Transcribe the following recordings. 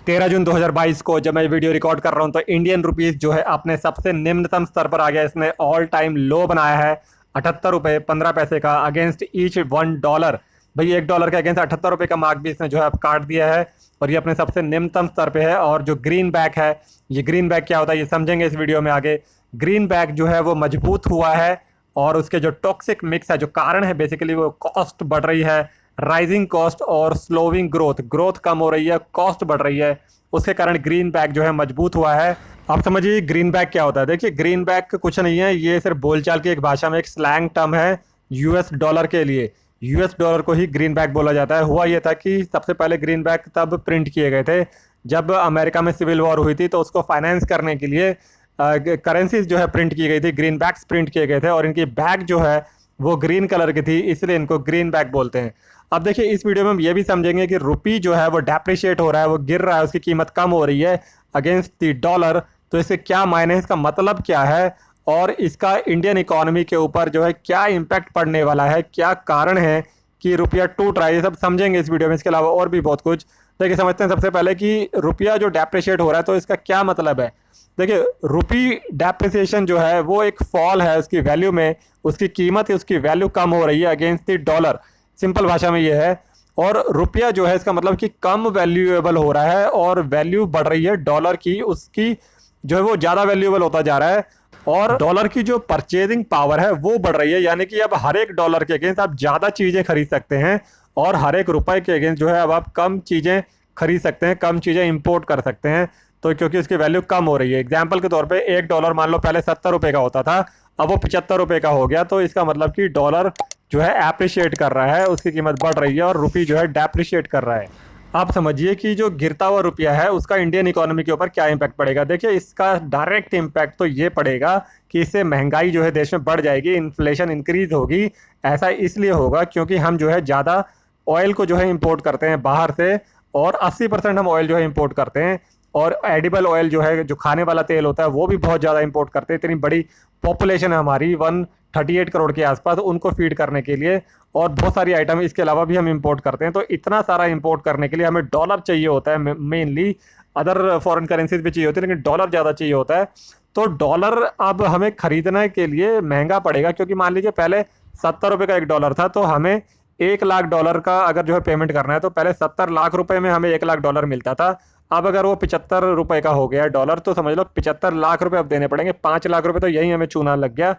13 जून 2022 को जब मैं वीडियो रिकॉर्ड कर रहा हूं तो इंडियन रुपीस जो है अपने सबसे निम्नतम स्तर पर आ गया। इसने ऑल टाइम लो बनाया है 78 रुपये 15 पैसे का अगेंस्ट ईच $1। भाई $1 के अगेंस्ट 78 रुपये का मार्क भी इसने जो है अब काट दिया है और ये अपने सबसे निम्नतम स्तर पे है। और जो ग्रीन बैक है, ये ग्रीन बैक क्या होता है ये समझेंगे इस वीडियो में आगे। ग्रीन बैक जो है वो मजबूत हुआ है और उसके जो टॉक्सिक मिक्स है, जो कारण है बेसिकली वो कॉस्ट बढ़ रही है, राइजिंग कॉस्ट और स्लोविंग ग्रोथ। ग्रोथ कम हो रही है, कॉस्ट बढ़ रही है, उसके कारण ग्रीन बैक जो है मजबूत हुआ है। आप समझिए ग्रीन बैक क्या होता है। देखिए ग्रीन बैक कुछ नहीं है, ये सिर्फ बोलचाल की एक भाषा में एक स्लैंग टर्म है यूएस डॉलर के लिए। यूएस डॉलर को ही ग्रीन बैक बोला जाता है। हुआ ये था कि सबसे पहले ग्रीन बैक तब प्रिंट किए गए थे जब अमेरिका में सिविल वॉर हुई थी, तो उसको फाइनेंस करने के लिए करेंसीज जो है प्रिंट की गई थी, ग्रीन बैक्स प्रिंट किए गए थे और इनकी बैक जो है वो ग्रीन कलर की थी, इसलिए इनको ग्रीन बैक बोलते हैं। अब देखिए इस वीडियो में हम ये भी समझेंगे कि रुपी जो है वो डेप्रिशिएट हो रहा है, वो गिर रहा है, उसकी कीमत कम हो रही है अगेंस्ट द डॉलर। तो इससे क्या मायने है, इसका मतलब क्या है और इसका इंडियन इकोनॉमी के ऊपर जो है क्या इम्पैक्ट पड़ने वाला है, क्या कारण है कि रुपया टूट रहा है, ये सब समझेंगे इस वीडियो में। इसके अलावा और भी बहुत कुछ देखिए समझते हैं। सबसे पहले कि रुपया जो डेप्रिशिएट हो रहा है तो इसका क्या मतलब है। देखिए रुपी डेप्रिसिएशन जो है वो एक फॉल है उसकी वैल्यू में, उसकी कीमत उसकी वैल्यू कम हो रही है अगेंस्ट द डॉलर। सिंपल भाषा में ये है। और रुपया जो है इसका मतलब कि कम वैल्यूएबल हो रहा है और वैल्यू बढ़ रही है डॉलर की, उसकी जो है वो ज़्यादा वैल्यूएबल होता जा रहा है और डॉलर की जो परचेजिंग पावर है वो बढ़ रही है। यानी कि अब हर एक डॉलर के अगेंस्ट आप ज़्यादा चीज़ें खरीद सकते हैं और हर एक रुपए के अगेंस्ट जो है अब आप कम चीज़ें खरीद सकते हैं, कम चीज़ें इंपोर्ट कर सकते हैं। तो क्योंकि उसकी वैल्यू कम हो रही है। एग्जाम्पल के तौर पे $1 मान लो पहले 70 रुपये का होता था, अब वो 75 रुपये का हो गया। तो इसका मतलब कि डॉलर जो है एप्रिशिएट कर रहा है, उसकी कीमत बढ़ रही है और रुपी जो है डेप्रिशिएट कर रहा है। आप समझिए कि जो गिरता हुआ रुपया है उसका इंडियन इकोनॉमी के ऊपर क्या इम्पैक्ट पड़ेगा। देखिए इसका डायरेक्ट इम्पैक्ट तो ये पड़ेगा कि इससे महंगाई जो है देश में बढ़ जाएगी, इन्फ्लेशन इंक्रीज होगी। ऐसा इसलिए होगा क्योंकि हम जो है ज़्यादा ऑयल को जो है इम्पोर्ट करते हैं बाहर से और 80% हम ऑयल जो है इम्पोर्ट करते हैं और एडिबल ऑयल जो है, जो खाने वाला तेल होता है, वो भी बहुत ज़्यादा इंपोर्ट करते हैं। इतनी बड़ी पॉपुलेशन है हमारी 138 करोड़ के आसपास, उनको फीड करने के लिए और बहुत सारी आइटम इसके अलावा भी हम इंपोर्ट करते हैं। तो इतना सारा इंपोर्ट करने के लिए हमें डॉलर चाहिए होता है मेनली, अदर फॉरेन करेंसीज भी चाहिए होती है लेकिन डॉलर ज़्यादा चाहिए होता है। तो डॉलर अब हमें खरीदने के लिए महंगा पड़ेगा क्योंकि मान लीजिए पहले 70 रुपये का $1 था, तो हमें $1,00,000 का अगर जो है पेमेंट करना है तो पहले 70 लाख रुपए में हमें $1,00,000 मिलता था। अब अगर वो 75 रुपये का हो गया डॉलर तो समझ लो 75 लाख रुपए अब देने पड़ेंगे। 5 लाख रुपए तो यही हमें चूना लग गया।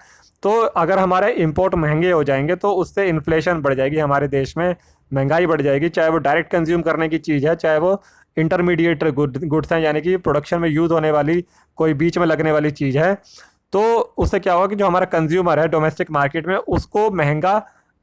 तो अगर हमारे इंपोर्ट महंगे हो जाएंगे तो उससे इन्फ्लेशन बढ़ जाएगी, हमारे देश में महंगाई बढ़ जाएगी। चाहे वो डायरेक्ट कंज्यूम करने की चीज़ है, चाहे वो इंटरमीडिएट गुड्स हैं, यानी कि प्रोडक्शन में यूज़ होने वाली कोई बीच में लगने वाली चीज़ है। तो उससे क्या होगा कि जो हमारा कंज्यूमर है डोमेस्टिक मार्केट में, उसको महंगा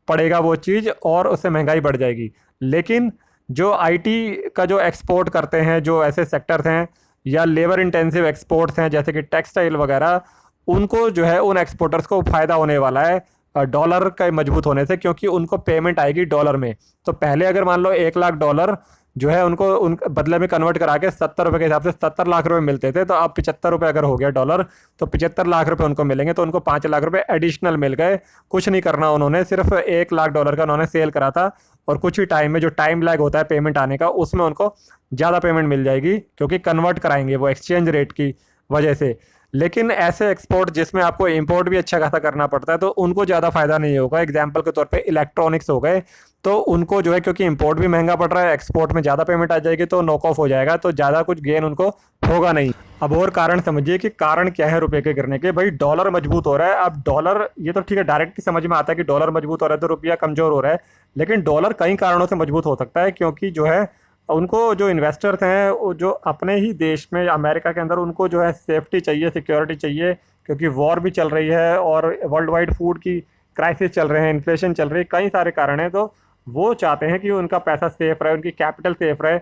पड़ेगा वो चीज़ और उससे महंगाई बढ़ जाएगी। लेकिन जो आईटी का जो एक्सपोर्ट करते हैं, जो ऐसे सेक्टर्स हैं या लेबर इंटेंसिव एक्सपोर्ट्स हैं जैसे कि टेक्सटाइल वगैरह, उनको जो है उन एक्सपोर्टर्स को फ़ायदा होने वाला है डॉलर का मजबूत होने से, क्योंकि उनको पेमेंट आएगी डॉलर में। तो पहले अगर मान लो $1,00,000 जो है उनको उन बदले में कन्वर्ट करा के 70 रुपये के हिसाब से 70 लाख रुपए मिलते थे, तो अब 75 रुपये अगर हो गया डॉलर तो 75 लाख रुपए उनको मिलेंगे। तो उनको 5 लाख रुपए एडिशनल मिल गए। कुछ नहीं करना उन्होंने, सिर्फ $1,00,000 का उन्होंने सेल करा था और कुछ ही टाइम में जो टाइम लैग होता है पेमेंट आने का, उसमें उनको ज़्यादा पेमेंट मिल जाएगी क्योंकि कन्वर्ट कराएंगे वो एक्सचेंज रेट की वजह से। लेकिन ऐसे एक्सपोर्ट जिसमें आपको इंपोर्ट भी अच्छा खासा करना पड़ता है तो उनको ज़्यादा फायदा नहीं होगा। एग्जाम्पल के तौर पे इलेक्ट्रॉनिक्स हो गए, तो उनको जो है क्योंकि इंपोर्ट भी महंगा पड़ रहा है, एक्सपोर्ट में ज़्यादा पेमेंट आ जाएगी तो नॉक ऑफ हो जाएगा, तो ज़्यादा कुछ गेन उनको होगा नहीं। अब और कारण समझिए कि कारण क्या है रुपये के गिरने के। भाई डॉलर मजबूत हो रहा है। अब डॉलर ये तो ठीक है, डायरेक्ट समझ में आता है कि डॉलर मजबूत हो रहा है तो रुपया कमज़ोर हो रहा है, लेकिन डॉलर कई कारणों से मजबूत हो सकता है। क्योंकि जो है उनको जो इन्वेस्टर्स हैं वो जो अपने ही देश में अमेरिका के अंदर, उनको जो है सेफ्टी चाहिए, सिक्योरिटी चाहिए, क्योंकि वॉर भी चल रही है और वर्ल्ड वाइड फूड की क्राइसिस चल रहे हैं, इन्फ्लेशन चल रही है, कई सारे कारण हैं। तो वो चाहते हैं कि उनका पैसा सेफ रहे, उनकी कैपिटल सेफ रहे।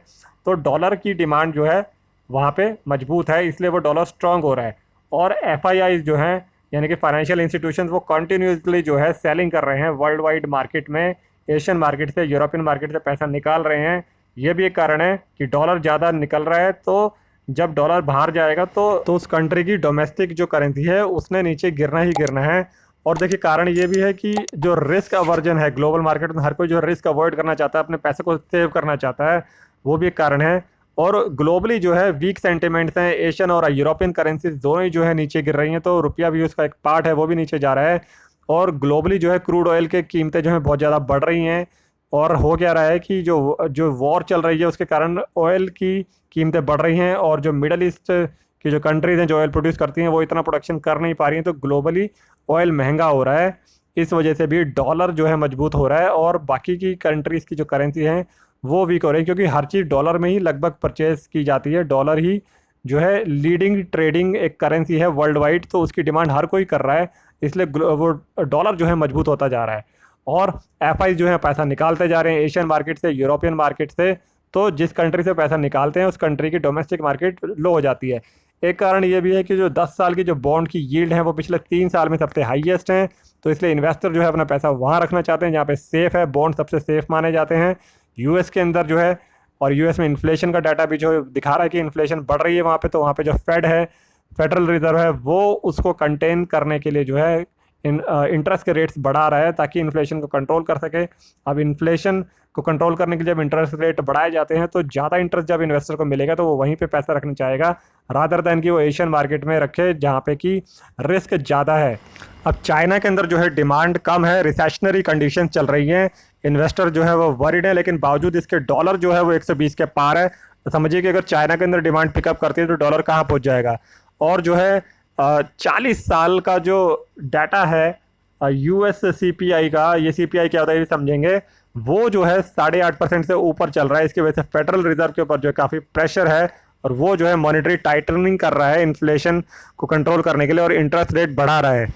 तो डॉलर की डिमांड जो है वहाँ पे मजबूत है, इसलिए वो डॉलर स्ट्रांग हो रहा है। और एफआईआई जो हैं यानी कि फाइनेंशियल इंस्टीट्यूशंस, वो कंटिन्यूसली जो है सेलिंग कर रहे हैं वर्ल्ड वाइड मार्केट में, एशियन मार्केट से, यूरोपियन मार्केट से पैसा निकाल रहे हैं। ये भी एक कारण है कि डॉलर ज़्यादा निकल रहा है। तो जब डॉलर बाहर जाएगा तो उस कंट्री की डोमेस्टिक जो करेंसी है उसने नीचे गिरना ही गिरना है। और देखिए कारण ये भी है कि जो रिस्क अवर्जन है ग्लोबल मार्केट में, हर कोई जो रिस्क अवॉइड करना चाहता है, अपने पैसे को सेव करना चाहता है, वो भी एक कारण है। और ग्लोबली जो है वीक सेंटिमेंट्स हैं, एशियन और यूरोपियन करेंसीज दोनों ही जो है नीचे गिर रही हैं, तो रुपया भी उसका एक पार्ट है वो भी नीचे जा रहा है। और ग्लोबली जो है क्रूड ऑयल के कीमतें जो है बहुत ज़्यादा बढ़ रही हैं। और हो क्या रहा है कि जो जो वॉर चल रही है उसके कारण ऑयल की कीमतें बढ़ रही हैं, और जो मिडल ईस्ट की जो कंट्रीज़ हैं जो ऑयल प्रोड्यूस करती हैं वो इतना प्रोडक्शन कर नहीं पा रही हैं, तो ग्लोबली ऑयल महंगा हो रहा है। इस वजह से भी डॉलर जो है मजबूत हो रहा है, और बाकी की कंट्रीज़ की जो करेंसी हैं वो वीक हो रही है, क्योंकि हर चीज़ डॉलर में ही लगभग परचेज की जाती है। डॉलर ही जो है लीडिंग ट्रेडिंग एक करेंसी है वर्ल्ड वाइड, तो उसकी डिमांड हर कोई कर रहा है, इसलिए वो डॉलर जो है मजबूत होता जा रहा है। और एफआई जो है पैसा निकालते जा रहे हैं एशियन मार्केट से, यूरोपियन मार्केट से, तो जिस कंट्री से पैसा निकालते हैं उस कंट्री की डोमेस्टिक मार्केट लो हो जाती है। एक कारण ये भी है कि जो 10 साल की जो बॉन्ड की यील्ड है वो पिछले 3 साल में सबसे हाईएस्ट हैं, तो इसलिए इन्वेस्टर जो है अपना पैसा वहाँ रखना चाहते हैं जहाँ पे सेफ़ है, बॉन्ड सबसे सेफ़ माने जाते हैं यूएस के अंदर जो है। और यूएस में इन्फ्लेशन का डाटा भी जो दिखा रहा है कि इन्फ्लेशन बढ़ रही है वहाँ पे, तो वहाँ पे जो फेड है, फेडरल रिजर्व है, वो उसको कंटेन करने के लिए जो है इंटरेस्ट के रेट्स बढ़ा रहा है ताकि इन्फ्लेशन को कंट्रोल कर सके। अब इन्फ्लेशन को कंट्रोल करने के लिए जब इंटरेस्ट रेट बढ़ाए जाते हैं तो ज़्यादा इंटरेस्ट जब इन्वेस्टर को मिलेगा तो वो वहीं पे पैसा रखना चाहेगा, रादर दैन कि वो एशियन मार्केट में रखे जहाँ पे कि रिस्क ज़्यादा है। अब चाइना के अंदर जो है डिमांड कम है, रिसेशनरी कंडीशन चल रही हैं, इन्वेस्टर जो है वो वरीड है, लेकिन बावजूद इसके डॉलर जो है वो 120 के पार है। तो समझिए कि अगर चाइना के अंदर डिमांड पिकअप करती है तो डॉलर कहाँ पहुँच जाएगा। और जो है 40 साल का जो डाटा है यूएस सीपीआई का, ये सीपीआई क्या होता है ये भी समझेंगे, वो जो है 8.5% से ऊपर चल रहा है। इसकी वजह से फेडरल रिजर्व के ऊपर जो है काफ़ी प्रेशर है, और वो जो है मॉनेटरी टाइटनिंग कर रहा है इन्फ्लेशन को कंट्रोल करने के लिए, और इंटरेस्ट रेट बढ़ा रहा है।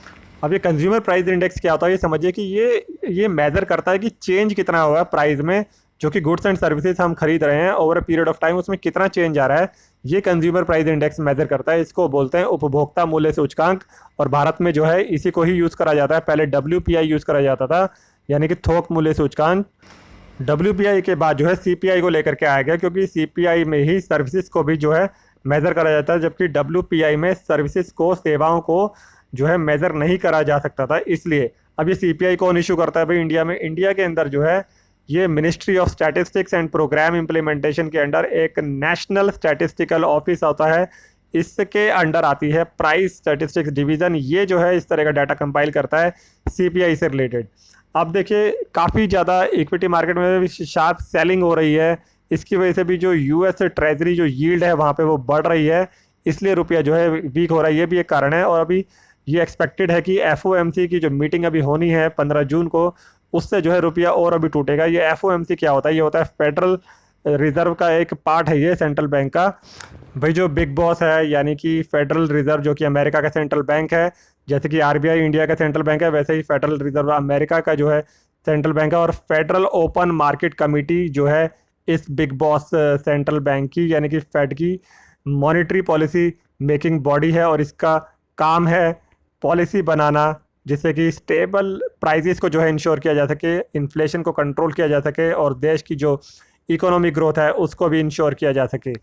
अब ये कंज्यूमर प्राइस इंडेक्स क्या होता है ये समझिए कि ये मेजर करता है कि चेंज कितना हुआ है प्राइस में, जो कि गुड्स एंड सर्विसेज हम खरीद रहे हैं over a period of time, उसमें कितना चेंज आ रहा है, ये कंज्यूमर प्राइस इंडेक्स मेजर करता है। इसको बोलते हैं उपभोक्ता मूल्य सूचकांक, और भारत में जो है इसी को ही यूज़ करा जाता है। पहले WPI यूज़ करा जाता था, यानी कि थोक मूल्य सूचकांक। WPI के बाद जो है CPI को लेकर के आया गया, क्योंकि CPI में ही सर्विसेज को भी जो है मेज़र करा जाता है, जबकि WPI में सर्विसेज को, सेवाओं को जो है मेज़र नहीं करा जा सकता था। इसलिए अब ये CPI कौन इशू करता है भाई इंडिया में? इंडिया के अंदर जो है ये ministry of statistics and programme implementation के अंडर एक नेशनल स्टैटिस्टिकल ऑफिस होता है, इसके अंडर आती है प्राइस स्टैटिस्टिक्स डिवीज़न। ये जो है इस तरह का डाटा कंपाइल करता है CPI से रिलेटेड। अब देखिए काफ़ी ज़्यादा इक्विटी मार्केट में भी शार्प सेलिंग हो रही है, इसकी वजह से भी जो US ट्रेजरी जो यील्ड है वहाँ पे वो बढ़ रही है, इसलिए रुपया जो है वीक हो रहा है, ये भी एक कारण है। और अभी ये एक्सपेक्टेड है कि FOMC की जो मीटिंग अभी होनी है 15 जून को, उससे जो है रुपया और अभी टूटेगा। ये FOMC क्या होता है? ये होता है फेडरल रिजर्व का एक पार्ट है, ये सेंट्रल बैंक का। भाई जो बिग बॉस है यानी कि फेडरल रिजर्व, जो कि अमेरिका का सेंट्रल बैंक है, जैसे कि RBI इंडिया का सेंट्रल बैंक है, वैसे ही फेडरल रिजर्व अमेरिका का जो है सेंट्रल बैंक है। और फेडरल ओपन मार्केट कमेटी जो है इस बिग बॉस सेंट्रल बैंक की यानी कि फेड की मॉनेटरी पॉलिसी मेकिंग बॉडी है, और इसका काम है पॉलिसी बनाना जिससे कि स्टेबल प्राइसेस को जो है इंश्योर किया जा सके, इन्फ्लेशन को कंट्रोल किया जा सके, और देश की जो इकोनॉमिक ग्रोथ है उसको भी इंश्योर किया जा सके।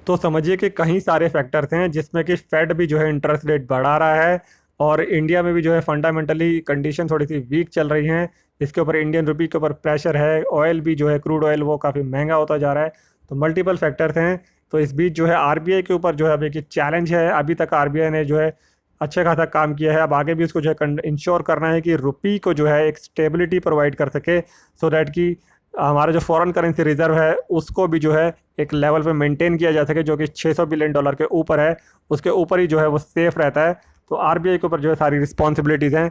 तो समझिए कि कई सारे फैक्टर्स हैं जिसमें कि फेड भी जो है इंटरेस्ट रेट बढ़ा रहा है, और इंडिया में भी जो है फंडामेंटली कंडीशन थोड़ी सी वीक चल रही हैं। इसके ऊपर इंडियन रुपी के ऊपर प्रेशर है, ऑयल भी जो है क्रूड ऑयल वो काफ़ी महंगा होता जा रहा है, तो मल्टीपल फैक्टर्स हैं। तो इस बीच जो है RBI के ऊपर जो है अभी एक चैलेंज है। अभी तक RBI ने जो है अच्छा खासा काम किया है, अब आगे भी उसको जो है इंश्योर करना है कि रुपी को जो है एक स्टेबिलिटी प्रोवाइड कर सके, सो दैट कि हमारा जो फॉरेन करेंसी रिजर्व है उसको भी जो है एक लेवल पे मेंटेन किया जा सके, जो कि $600 बिलियन के ऊपर है, उसके ऊपर ही जो है वो सेफ रहता है। तो RBI के ऊपर जो है सारी रिस्पॉन्सिबिलिटीज़ हैं।